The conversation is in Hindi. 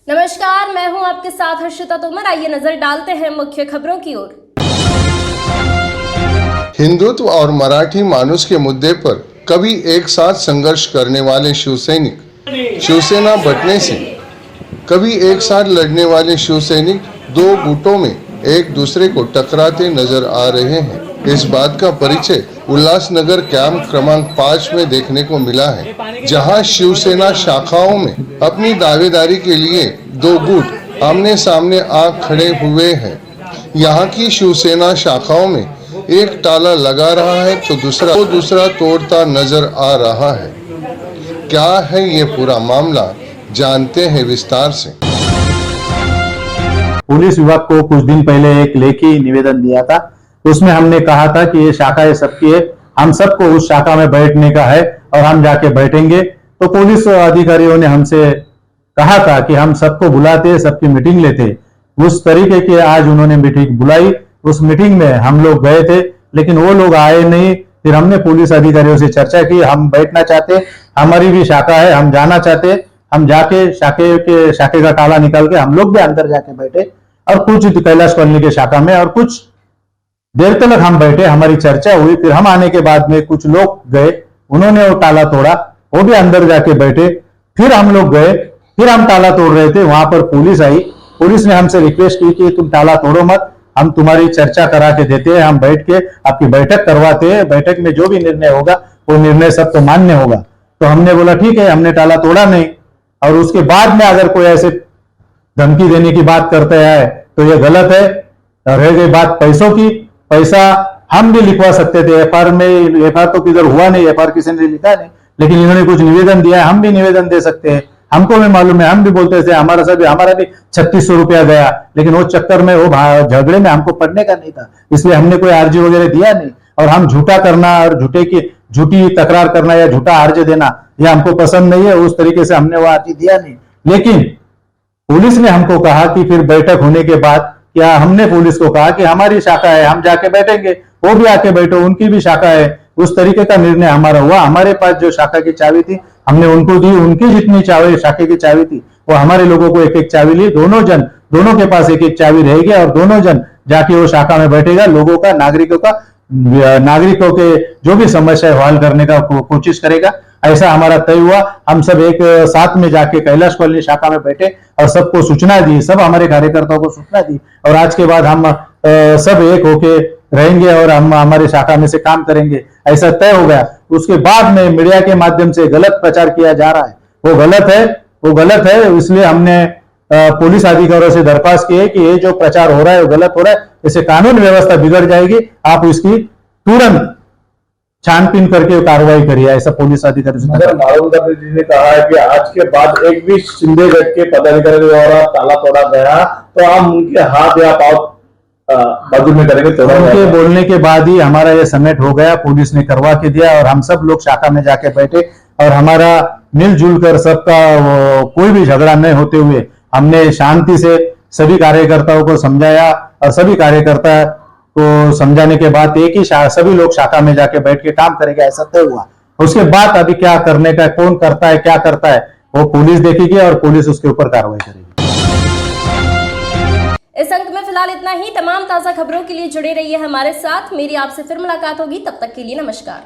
नमस्कार, मैं हूं आपके साथ हर्षिता तोमर। आइए नजर डालते हैं मुख्य खबरों की ओर। हिंदुत्व और मराठी मानुस के मुद्दे पर कभी एक साथ संघर्ष करने वाले शिवसैनिक शिवसेना बंटने से कभी एक साथ लड़ने वाले शिवसैनिक दो गुटों में एक दूसरे को टकराते नजर आ रहे हैं। इस बात का परिचय उल्लासनगर कैंप क्रमांक 5 में देखने को मिला है, जहां शिवसेना शाखाओं में अपनी दावेदारी के लिए दो गुट आमने सामने आ खड़े हुए हैं। यहां की शिवसेना शाखाओं में एक ताला लगा रहा है तो दूसरा तोड़ता नजर आ रहा है। क्या है ये पूरा मामला, जानते हैं विस्तार से। पुलिस विभाग को कुछ दिन पहले एक लेखी निवेदन दिया था। उसमें हमने कहा था कि ये शाखा ये सबकी है, हम सबको उस शाखा में बैठने का है और हम जाके बैठेंगे। तो पुलिस अधिकारियों ने हमसे कहा था कि हम सबको बुलाते, सबकी मीटिंग लेते। उस तरीके की आज उन्होंने मीटिंग बुलाई। उस मीटिंग में हम लोग गए थे, लेकिन वो लोग आए नहीं। फिर हमने पुलिस अधिकारियों से चर्चा की, हम बैठना चाहते, हमारी भी शाखा है, हम जाना चाहते। हम जाके शाखे का ताला निकाल के हम लोग भी अंदर जाके बैठे और कुछ कैलाश कॉलोनी के शाखा में और कुछ देर तक हम बैठे, हमारी चर्चा हुई। फिर हम आने के बाद में कुछ लोग गए, उन्होंने वो ताला तोड़ा, वो भी अंदर जाके बैठे। फिर हम लोग गए, फिर हम ताला तोड़ रहे थे, वहां पर पुलिस आई। पुलिस ने हमसे रिक्वेस्ट की कि तुम ताला तोड़ो मत, हम तुम्हारी चर्चा करा के देते हैं, हम बैठ के आपकी बैठक करवाते हैं, बैठक में जो भी निर्णय होगा वो निर्णय सबको मान्य होगा। तो हमने बोला ठीक है, हमने ताला तोड़ा नहीं। और उसके बाद में अगर कोई ऐसे धमकी देने की बात करते हैं तो ये गलत है। रह गई बात पैसों की, पैसा हम भी लिखवा सकते थे। एफआईआर में, एफआईआर तो किधर हुआ नहीं, एफआईआर किसी ने लिखा नहीं, लेकिन इन्होंने कुछ निवेदन दिया है, हम भी निवेदन दे सकते हैं। हमको भी मालूम है, हम भी बोलते थे हमारा भी 3600 रुपया गया, लेकिन वो चक्कर में, वो झगड़े में हमको पढ़ने का नहीं था, इसलिए हमने कोई आरजी वगैरह दिया नहीं। और हम झूठा करना और झूठी तकरार करना या झूठा आरजी देना यह हमको पसंद नहीं है। उस तरीके से हमने वो आरजी दिया नहीं। लेकिन पुलिस ने हमको कहा कि फिर बैठक होने के बाद, क्या हमने पुलिस को कहा कि हमारी शाखा है, हम जाके बैठेंगे, वो भी आके बैठो, उनकी भी शाखा है। उस तरीके का निर्णय हमारा हुआ। हमारे पास जो शाखा की चाबी थी हमने उनको दी, उनकी जितनी चाबी शाखा की चाबी थी वो हमारे लोगों को एक एक चाबी ली। दोनों के पास एक एक चाबी रहेगी और दोनों जन जाके वो शाखा में बैठेगा। लोगों का, नागरिकों के जो भी समस्या है हल करने का कोशिश करेगा। ऐसा हमारा तय हुआ। हम सब एक साथ में जाके कैलाश कॉलोनी शाखा में बैठे और सबको सूचना दी, सब हमारे कार्यकर्ताओं को सूचना दी। और आज के बाद हम सब एक होके रहेंगे और हम हमारी शाखा में से काम करेंगे, ऐसा तय हो गया। उसके बाद में मीडिया के माध्यम से गलत प्रचार किया जा रहा है, वो गलत है। इसलिए हमने पुलिस अधिकारियों से दरख्वास्त की है कि ये जो प्रचार हो रहा है वो गलत हो रहा है, इससे कानून व्यवस्था बिगड़ जाएगी। आप इसकी तुरंत छानबीन करके कार्रवाई करिए, ऐसा पुलिस अधिकारी से। मालूमदार जी ने कहा है कि आज के बाद एक भी शिंदे गट के पदाधिकारी द्वारा ताला तोड़ा गया तो हम उनके हाथ या पांव बाजू में करेंगे। तो उनके बोलने के बाद ही हमारा ये समेट हो गया, पुलिस ने करवा के दिया और हम सब लोग शाखा में जाके बैठे और हमारा मिलजुल कर सबका कोई भी झगड़ा नहीं होते हुए हमने शांति से सभी कार्यकर्ताओं को समझाया और सभी कार्यकर्ता को समझाने के बाद एक ही सभी लोग शाखा में जाके बैठ के काम करेंगे, ऐसा तय हुआ। उसके बाद अभी क्या करने का, कौन करता है, क्या करता है, वो पुलिस देखेगी और पुलिस उसके ऊपर कार्रवाई करेगी। इस अंक में फिलहाल इतना ही। तमाम ताजा खबरों के लिए जुड़े रहिए हमारे साथ। मेरी आपसे फिर मुलाकात होगी, तब तक के लिए नमस्कार।